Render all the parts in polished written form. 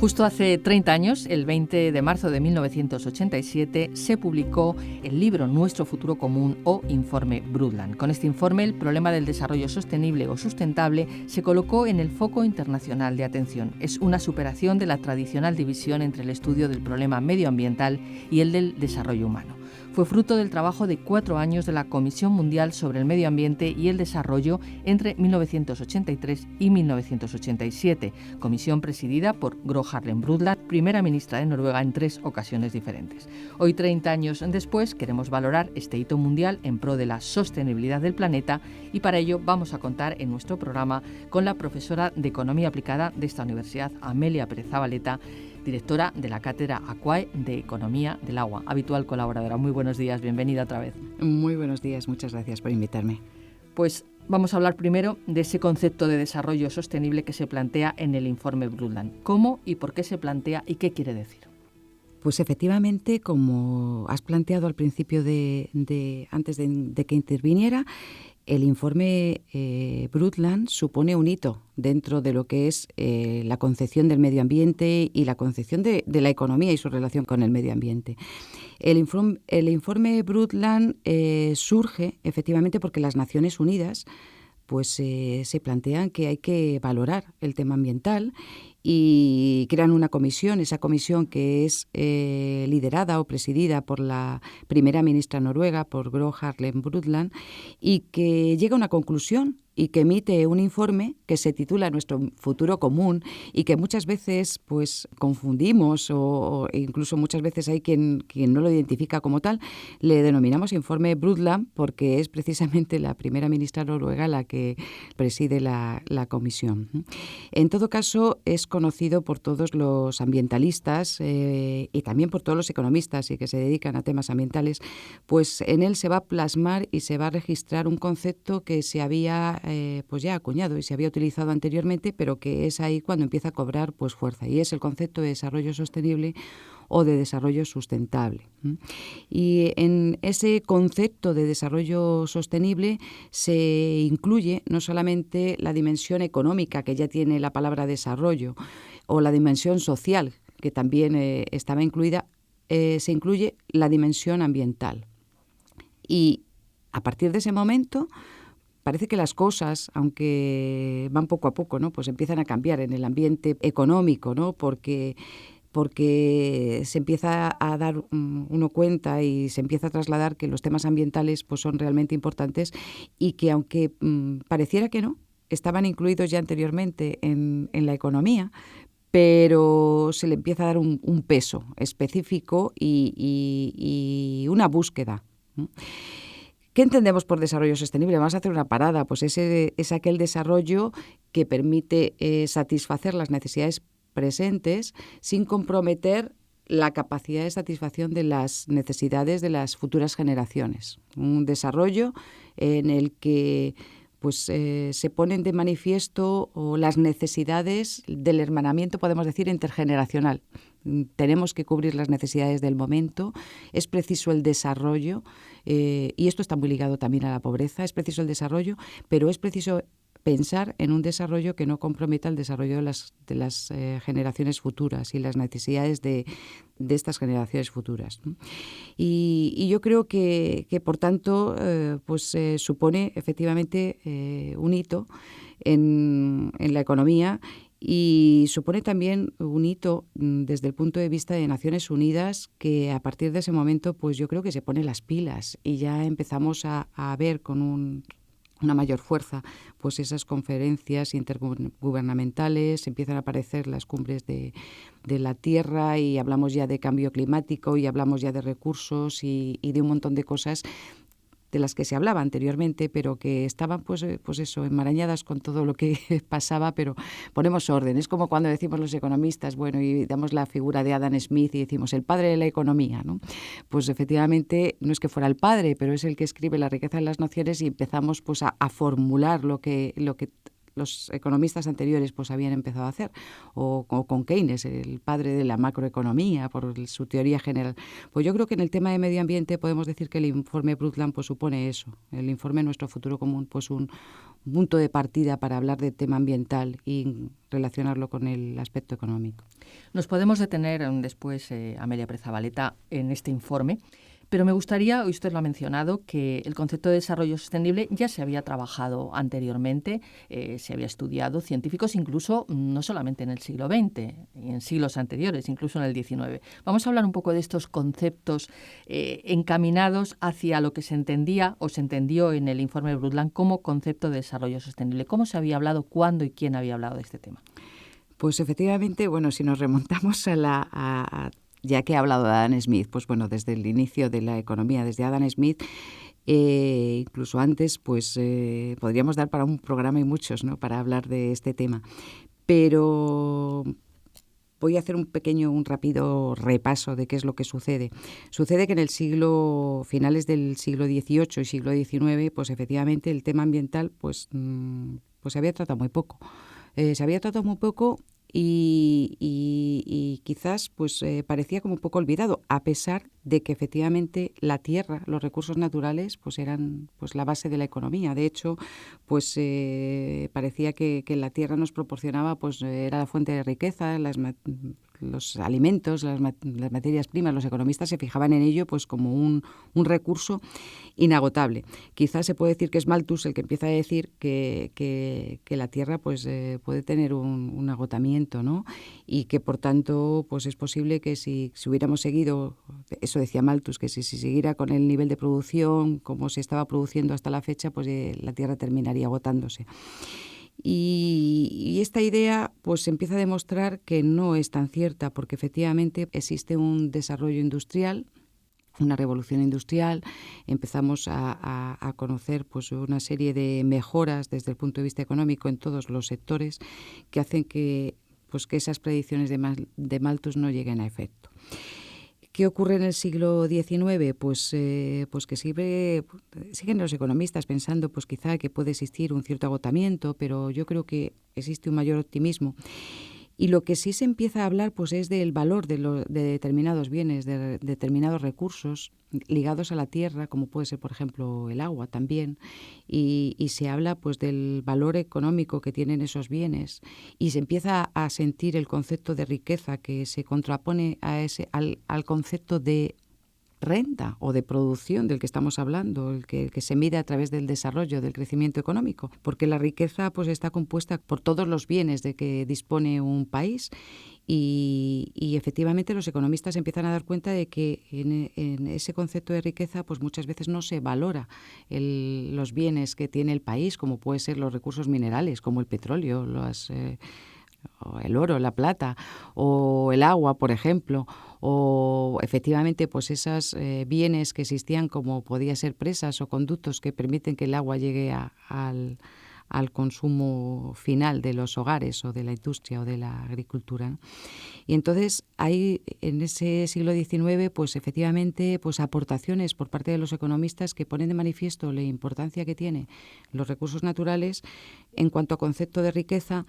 Justo hace 30 años, el 20 de marzo de 1987, se publicó el libro Nuestro futuro común o Informe Brundtland. Con este informe, el problema del desarrollo sostenible o sustentable se colocó en el foco internacional de atención. Es una superación de la tradicional división entre el estudio del problema medioambiental y el del desarrollo humano. Fue fruto del trabajo de 4 años de la Comisión Mundial sobre el Medio Ambiente y el Desarrollo entre 1983 y 1987, comisión presidida por Gro Harlem Brundtland, primera ministra de Noruega en 3 ocasiones diferentes. Hoy, 30 años después, queremos valorar este hito mundial en pro de la sostenibilidad del planeta y para ello vamos a contar en nuestro programa con la profesora de Economía Aplicada de esta universidad, Amelia Pérez Zabaleta, directora de la Cátedra AQUAE de Economía del Agua, habitual colaboradora. Muy buenos días, bienvenida otra vez. Muy buenos días, muchas gracias por invitarme. Pues vamos a hablar primero de ese concepto de desarrollo sostenible que se plantea en el informe Brundtland. ¿Cómo y por qué se plantea y qué quiere decir? Pues efectivamente, como has planteado al principio antes de que interviniera, el informe Brundtland supone un hito dentro de lo que es la concepción del medio ambiente y la concepción de la economía y su relación con el medio ambiente. El informe Brundtland surge efectivamente porque las Naciones Unidas pues se plantean que hay que valorar el tema ambiental y crean una comisión, esa comisión que es liderada o presidida por la primera ministra noruega, por Gro Harlem Brundtland, y que llega a una conclusión y que emite un informe que se titula Nuestro futuro común y que muchas veces pues confundimos o incluso muchas veces hay quien no lo identifica como tal. Le denominamos informe Brundtland porque es precisamente la primera ministra noruega la que preside la comisión. En todo caso, es conocido por todos los ambientalistas y también por todos los economistas y que se dedican a temas ambientales, pues en él se va a plasmar y se va a registrar un concepto que se había pues ya acuñado y se había utilizado anteriormente, pero que es ahí cuando empieza a cobrar pues fuerza, y es el concepto de desarrollo sostenible o de desarrollo sustentable. Y en ese concepto de desarrollo sostenible se incluye no solamente la dimensión económica, que ya tiene la palabra desarrollo, o la dimensión social, que también estaba incluida, se incluye la dimensión ambiental. Y a partir de ese momento parece que las cosas, aunque van poco a poco, ¿no?, pues empiezan a cambiar en el ambiente económico, ¿no?, porque se empieza a dar uno cuenta y se empieza a trasladar que los temas ambientales pues son realmente importantes y que aunque pareciera que no, estaban incluidos ya anteriormente en la economía, pero se le empieza a dar un peso específico y una búsqueda. ¿Qué entendemos por desarrollo sostenible? Vamos a hacer una parada. Pues es aquel desarrollo que permite satisfacer las necesidades presentes sin comprometer la capacidad de satisfacción de las necesidades de las futuras generaciones. Un desarrollo en el que pues se ponen de manifiesto las necesidades del hermanamiento, podemos decir, intergeneracional. Tenemos que cubrir las necesidades del momento, es preciso el desarrollo, y esto está muy ligado también a la pobreza, es preciso el desarrollo, pero es preciso pensar en un desarrollo que no comprometa el desarrollo de las generaciones futuras y las necesidades de estas generaciones futuras, ¿no? Y yo creo que por tanto, pues supone efectivamente un hito en la economía y supone también un hito desde el punto de vista de Naciones Unidas, que a partir de ese momento pues yo creo que se pone las pilas y ya empezamos a ver con una mayor fuerza pues esas conferencias intergubernamentales, empiezan a aparecer las cumbres de la Tierra y hablamos ya de cambio climático y hablamos ya de recursos y de un montón de cosas de las que se hablaba anteriormente, pero que estaban pues eso, enmarañadas con todo lo que pasaba, pero ponemos orden. Es como cuando decimos los economistas, bueno, y damos la figura de Adam Smith y decimos el padre de la economía, ¿no? Pues efectivamente no es que fuera el padre, pero es el que escribe La riqueza de las naciones y empezamos pues a formular lo que los economistas anteriores pues habían empezado a hacer, o con Keynes, el padre de la macroeconomía, por su teoría general. Pues yo creo que en el tema de medio ambiente podemos decir que el informe Brundtland pues supone eso, el informe Nuestro Futuro Común, pues un punto de partida para hablar de tema ambiental y relacionarlo con el aspecto económico. Nos podemos detener después, Amelia Pérez-Zabaleta, en este informe, pero me gustaría, hoy usted lo ha mencionado, que el concepto de desarrollo sostenible ya se había trabajado anteriormente, se había estudiado, científicos incluso no solamente en el siglo XX, en siglos anteriores, incluso en el XIX. Vamos a hablar un poco de estos conceptos encaminados hacia lo que se entendía o se entendió en el informe Brundtland como concepto de desarrollo sostenible. ¿Cómo se había hablado, cuándo y quién había hablado de este tema? Pues efectivamente, bueno, si nos remontamos ya que he hablado de Adam Smith, pues bueno, desde el inicio de la economía, desde Adam Smith, incluso antes, pues podríamos dar para un programa y muchos, ¿no?, para hablar de este tema. Pero voy a hacer un rápido repaso de qué es lo que sucede. Sucede que en el finales del siglo XVIII y siglo XIX, pues efectivamente el tema ambiental, pues se había tratado muy poco. Y quizás pues parecía como un poco olvidado, a pesar de que efectivamente la tierra, los recursos naturales, pues eran pues la base de la economía. De hecho, pues parecía que la tierra nos proporcionaba, pues era la fuente de riqueza, los alimentos, las materias primas. Los economistas se fijaban en ello pues como un recurso inagotable. Quizás se puede decir que es Malthus el que empieza a decir que la tierra pues puede tener un agotamiento, ¿no? Y que por tanto pues es posible que si hubiéramos seguido, eso decía Malthus, que si siguiera con el nivel de producción como se estaba produciendo hasta la fecha, pues la tierra terminaría agotándose. Y esta idea pues empieza a demostrar que no es tan cierta, porque efectivamente existe un desarrollo industrial, una revolución industrial. Empezamos a conocer pues una serie de mejoras desde el punto de vista económico en todos los sectores que hacen que esas predicciones de Malthus no lleguen a efecto. ¿Qué ocurre en el siglo XIX? Pues que siguen los economistas pensando pues quizá que puede existir un cierto agotamiento, pero yo creo que existe un mayor optimismo. Y lo que sí se empieza a hablar pues es del valor de determinados bienes, de determinados recursos ligados a la tierra, como puede ser, por ejemplo, el agua también. Y se habla pues del valor económico que tienen esos bienes. Y se empieza a sentir el concepto de riqueza que se contrapone al concepto de renta o de producción del que estamos hablando, el que se mide a través del desarrollo, del crecimiento económico, porque la riqueza pues está compuesta por todos los bienes de que dispone un país y efectivamente los economistas empiezan a dar cuenta de que en ese concepto de riqueza pues muchas veces no se valora los bienes que tiene el país, como puede ser los recursos minerales, como el petróleo, el oro, la plata o el agua, por ejemplo, o efectivamente pues esos bienes que existían, como podía ser presas o conductos que permiten que el agua llegue al consumo final de los hogares o de la industria o de la agricultura, ¿no? Y entonces hay en ese siglo XIX pues efectivamente pues aportaciones por parte de los economistas que ponen de manifiesto la importancia que tienen los recursos naturales en cuanto a concepto de riqueza,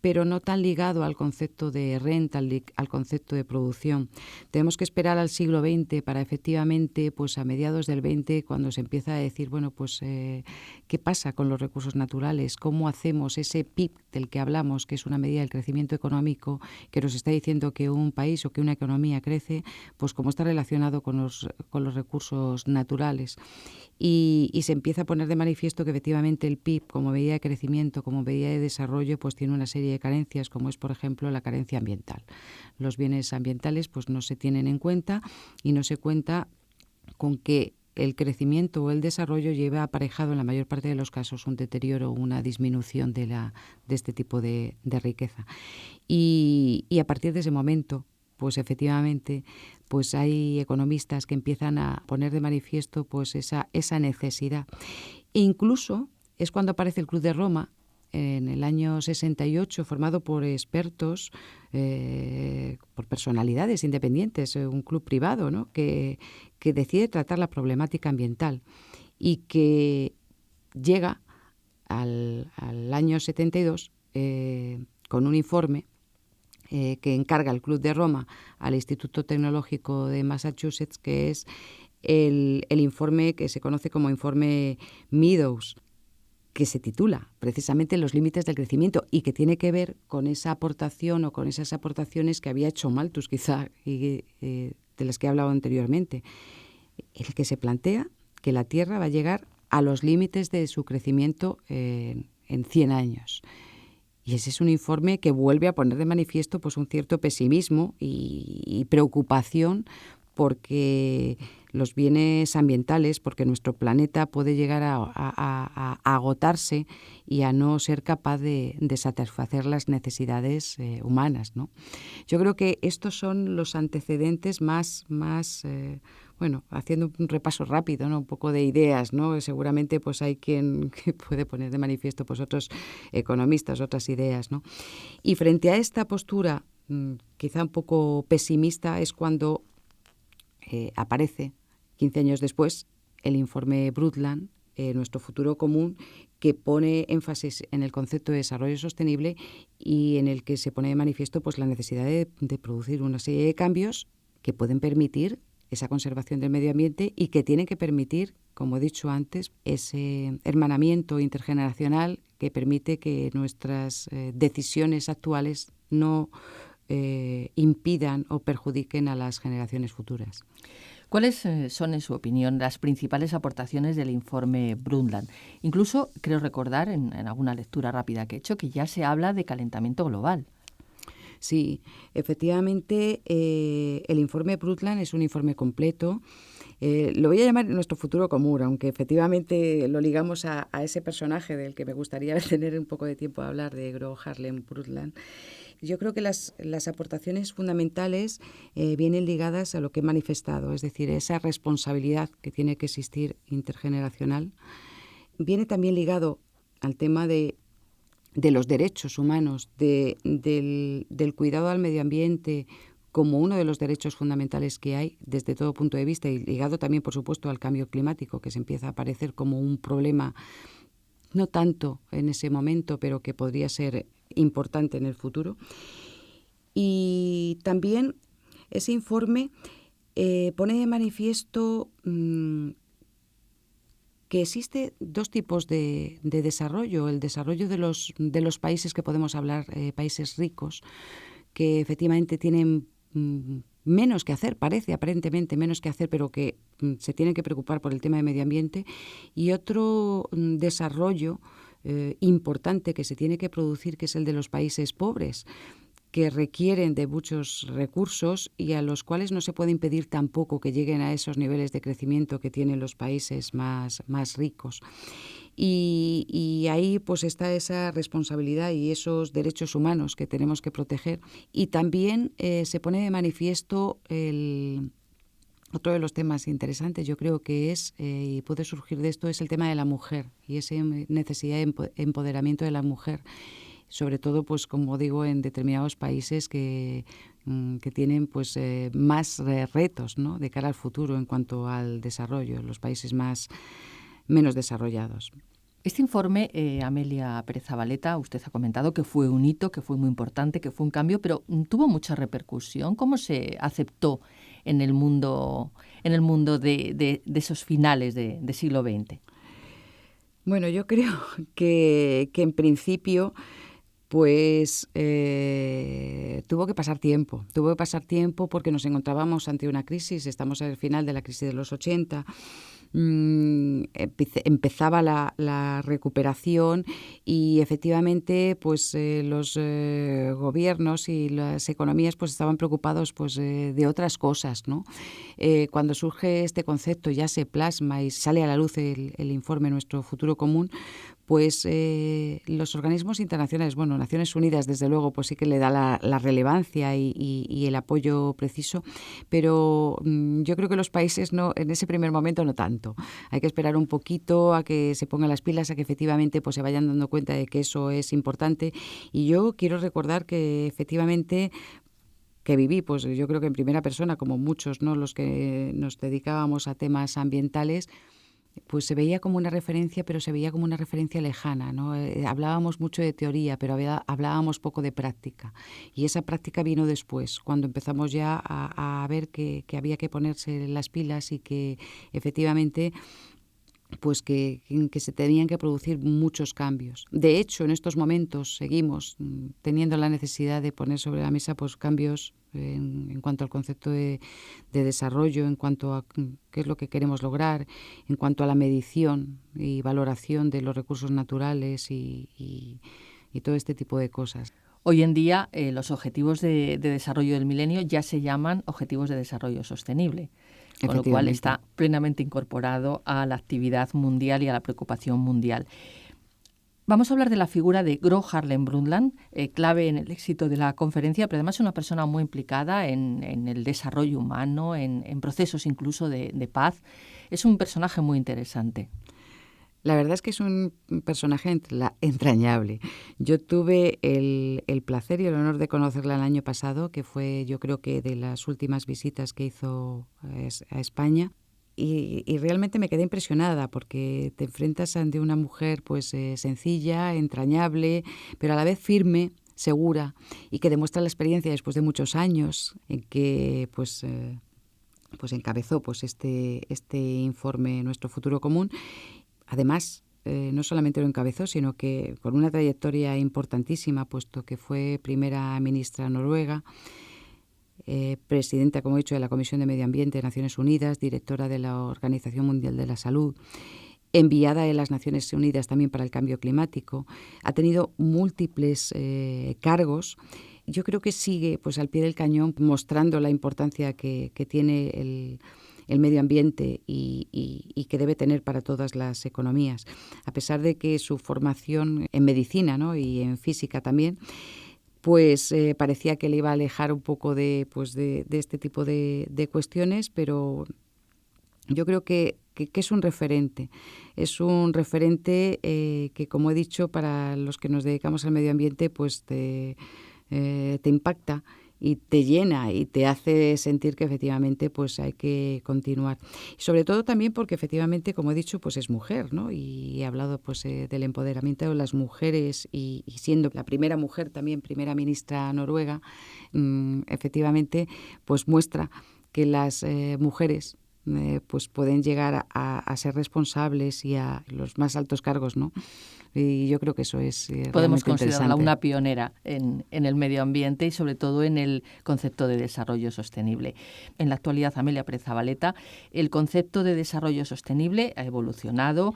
pero no tan ligado al concepto de renta, al concepto de producción. Tenemos que esperar al siglo XX para efectivamente, pues a mediados del XX, cuando se empieza a decir, bueno, pues ¿qué pasa con los recursos naturales? ¿Cómo hacemos ese PIB del que hablamos, que es una medida del crecimiento económico, que nos está diciendo que un país o que una economía crece, pues cómo está relacionado con los recursos naturales? Y se empieza a poner de manifiesto que efectivamente el PIB, como medida de crecimiento, como medida de desarrollo, pues tiene una serie de carencias, como es, por ejemplo, la carencia ambiental. Los bienes ambientales pues no se tienen en cuenta y no se cuenta con que el crecimiento o el desarrollo lleva aparejado en la mayor parte de los casos un deterioro o una disminución de este tipo de riqueza. Y a partir de ese momento, pues efectivamente, pues hay economistas que empiezan a poner de manifiesto pues esa necesidad. E incluso es cuando aparece el Club de Roma, en el año 68, formado por expertos, por personalidades independientes, un club privado, ¿no?, que decide tratar la problemática ambiental y que llega al año 72 con un informe que encarga el Club de Roma al Instituto Tecnológico de Massachusetts, que es el informe que se conoce como informe Meadows, que se titula precisamente Los límites del crecimiento y que tiene que ver con esa aportación o con esas aportaciones que había hecho Malthus, quizá, y de las que he hablado anteriormente, el que se plantea que la Tierra va a llegar a los límites de su crecimiento en 100 años. Y ese es un informe que vuelve a poner de manifiesto pues, un cierto pesimismo y preocupación porque los bienes ambientales, porque nuestro planeta puede llegar a agotarse y a no ser capaz de satisfacer las necesidades humanas, ¿no? Yo creo que estos son los antecedentes más bueno, haciendo un repaso rápido, ¿no? Un poco de ideas, ¿no? Seguramente pues hay quien que puede poner de manifiesto pues otros economistas, otras ideas, ¿no? Y frente a esta postura quizá un poco pesimista es cuando aparece 15 años después el informe Brundtland, Nuestro futuro común, que pone énfasis en el concepto de desarrollo sostenible y en el que se pone de manifiesto pues, la necesidad de producir una serie de cambios que pueden permitir esa conservación del medio ambiente y que tienen que permitir, como he dicho antes, ese hermanamiento intergeneracional que permite que nuestras decisiones actuales no impidan o perjudiquen a las generaciones futuras. ¿Cuáles son, en su opinión, las principales aportaciones del informe Brundtland? Incluso creo recordar, en alguna lectura rápida que he hecho, que ya se habla de calentamiento global. Sí, efectivamente, el informe Brundtland es un informe completo. Lo voy a llamar Nuestro futuro común, aunque efectivamente lo ligamos a ese personaje del que me gustaría tener un poco de tiempo a hablar, de Gro Harlem Brundtland. Yo creo que las aportaciones fundamentales vienen ligadas a lo que he manifestado, es decir, esa responsabilidad que tiene que existir intergeneracional. Viene también ligado al tema de los derechos humanos, del cuidado al medio ambiente como uno de los derechos fundamentales que hay desde todo punto de vista y ligado también, por supuesto, al cambio climático, que se empieza a aparecer como un problema, no tanto en ese momento, pero que podría ser importante en el futuro. Y también ese informe pone de manifiesto que existe dos tipos de desarrollo. El desarrollo de los países que podemos hablar, países ricos, que efectivamente tienen menos que hacer, parece aparentemente menos que hacer, pero que se tienen que preocupar por el tema de medio ambiente, y otro desarrollo importante que se tiene que producir, que es el de los países pobres, que requieren de muchos recursos y a los cuales no se puede impedir tampoco que lleguen a esos niveles de crecimiento que tienen los países más ricos. Y ahí pues está esa responsabilidad y esos derechos humanos que tenemos que proteger. Y también se pone de manifiesto otro de los temas interesantes, yo creo que es, y puede surgir de esto, es el tema de la mujer y esa necesidad de empoderamiento de la mujer, sobre todo, pues como digo, en determinados países que tienen pues más retos, ¿no?, de cara al futuro en cuanto al desarrollo, los países menos desarrollados. Este informe, Amelia Pérez Zabaleta, usted ha comentado que fue un hito, que fue muy importante, que fue un cambio, pero tuvo mucha repercusión. ¿Cómo se aceptó en el mundo de esos finales de siglo XX? Bueno, yo creo que en principio pues tuvo que pasar tiempo porque nos encontrábamos ante una crisis, estamos al final de la crisis de los 80, empezaba la recuperación y efectivamente pues los gobiernos y las economías pues estaban preocupados pues de otras cosas, ¿no? Cuando surge este concepto, ya se plasma y sale a la luz el informe Nuestro futuro común, pues los organismos internacionales, bueno, Naciones Unidas desde luego pues sí que le da la relevancia y el apoyo preciso, pero yo creo que los países no, en ese primer momento no tanto. Hay que esperar un poquito a que se pongan las pilas, a que efectivamente pues se vayan dando cuenta de que eso es importante. Y yo quiero recordar que efectivamente que viví, pues yo creo que en primera persona, como muchos, ¿no?, los que nos dedicábamos a temas ambientales, pues se veía como una referencia, pero se veía como una referencia lejana, ¿no? Hablábamos mucho de teoría, pero hablábamos poco de práctica. Y esa práctica vino después, cuando empezamos ya a ver que había que ponerse las pilas y que efectivamente pues que se tenían que producir muchos cambios. De hecho, en estos momentos seguimos teniendo la necesidad de poner sobre la mesa pues cambios en cuanto al concepto de desarrollo, en cuanto a qué es lo que queremos lograr, en cuanto a la medición y valoración de los recursos naturales y todo este tipo de cosas. Hoy en día los objetivos de desarrollo del milenio ya se llaman objetivos de desarrollo sostenible, con lo cual está plenamente incorporado a la actividad mundial y a la preocupación mundial. Vamos a hablar de la figura de Gro Harlem Brundtland, clave en el éxito de la conferencia, pero además es una persona muy implicada en el desarrollo humano, en procesos incluso de paz. Es un personaje muy interesante. La verdad es que es un personaje entrañable. Yo tuve el placer y el honor de conocerla el año pasado, que fue, yo creo que de las últimas visitas que hizo a España. Y realmente me quedé impresionada porque te enfrentas ante una mujer pues sencilla, entrañable, pero a la vez firme, segura, y que demuestra la experiencia después de muchos años en que pues encabezó pues este informe Nuestro Futuro Común. Además, no solamente lo encabezó, sino que con una trayectoria importantísima, puesto que fue primera ministra noruega, presidenta, como he dicho, de la Comisión de Medio Ambiente de Naciones Unidas, directora de la Organización Mundial de la Salud, enviada de las Naciones Unidas también para el cambio climático. Ha tenido múltiples cargos. Yo creo que sigue pues al pie del cañón mostrando la importancia que tiene el medio ambiente y que debe tener para todas las economías. A pesar de que su formación en medicina, ¿no?, y en física también, pues parecía que le iba a alejar un poco de este tipo de cuestiones, pero yo creo que es un referente. Es un referente que, como he dicho, para los que nos dedicamos al medio ambiente, pues te impacta y te llena y te hace sentir que efectivamente pues hay que continuar. Y sobre todo también porque efectivamente, como he dicho, pues es mujer, ¿no? Y he hablado pues del empoderamiento de las mujeres y siendo la primera mujer también primera ministra noruega, efectivamente pues muestra que las mujeres pues pueden llegar a ser responsables y a los más altos cargos, ¿no? Y yo creo que eso es podemos considerarla una pionera en el medio ambiente y sobre todo en el concepto de desarrollo sostenible. En la actualidad, Amelia Pérez Zabaleta, el concepto de desarrollo sostenible ha evolucionado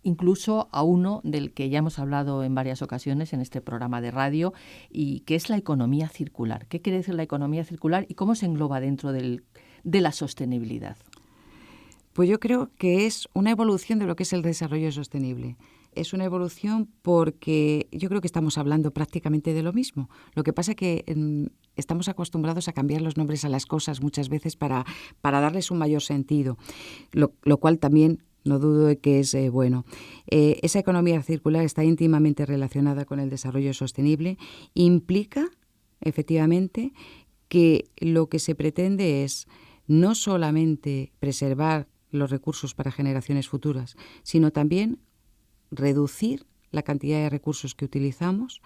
incluso a uno del que ya hemos hablado en varias ocasiones en este programa de radio y que es la economía circular. ¿Qué quiere decir la economía circular y cómo se engloba dentro de la sostenibilidad? Pues yo creo que es una evolución de lo que es el desarrollo sostenible. Es una evolución porque yo creo que estamos hablando prácticamente de lo mismo. Lo que pasa es que estamos acostumbrados a cambiar los nombres a las cosas muchas veces para darles un mayor sentido, lo cual también no dudo de que es bueno. Esa economía circular está íntimamente relacionada con el desarrollo sostenible. Implica, efectivamente, que lo que se pretende es no solamente preservar los recursos para generaciones futuras, sino también reducir la cantidad de recursos que utilizamos,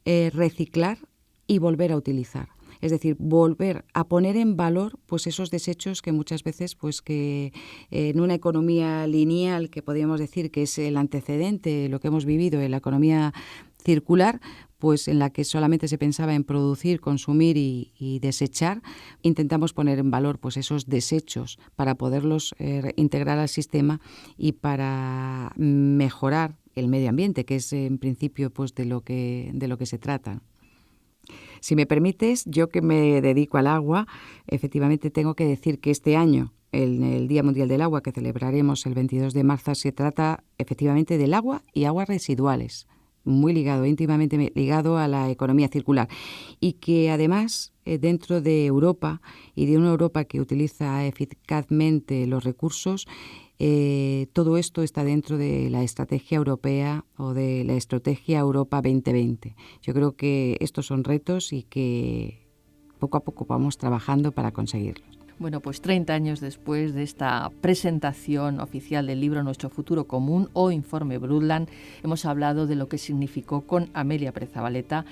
reciclar y volver a utilizar. Es decir, volver a poner en valor pues esos desechos que muchas veces pues que en una economía lineal, que podríamos decir que es el antecedente de lo que hemos vivido en la economía circular, pues en la que solamente se pensaba en producir, consumir y desechar, intentamos poner en valor pues esos desechos para poderlos integrar al sistema y para mejorar el medio ambiente, que es en principio pues de lo que se trata. Si me permites, yo que me dedico al agua, efectivamente tengo que decir que este año, en el Día Mundial del Agua, que celebraremos el 22 de marzo, se trata efectivamente del agua y aguas residuales, muy ligado, íntimamente ligado a la economía circular, y que además dentro de Europa y de una Europa que utiliza eficazmente los recursos, todo esto está dentro de la estrategia europea o de la estrategia Europa 2020. Yo creo que estos son retos y que poco a poco vamos trabajando para conseguirlos. Bueno, pues 30 años después de esta presentación oficial del libro Nuestro futuro común o Informe Brundtland, hemos hablado de lo que significó con Amelia Pérez Zabaleta,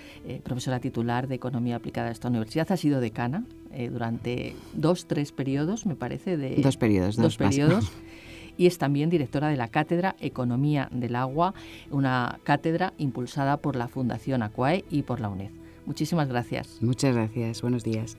profesora titular de Economía Aplicada de esta universidad. Ha sido decana durante 2-3 periodos, me parece. Dos periodos. Y es también directora de la Cátedra Economía del Agua, una cátedra impulsada por la Fundación Aquae y por la UNED. Muchísimas gracias. Muchas gracias. Buenos días.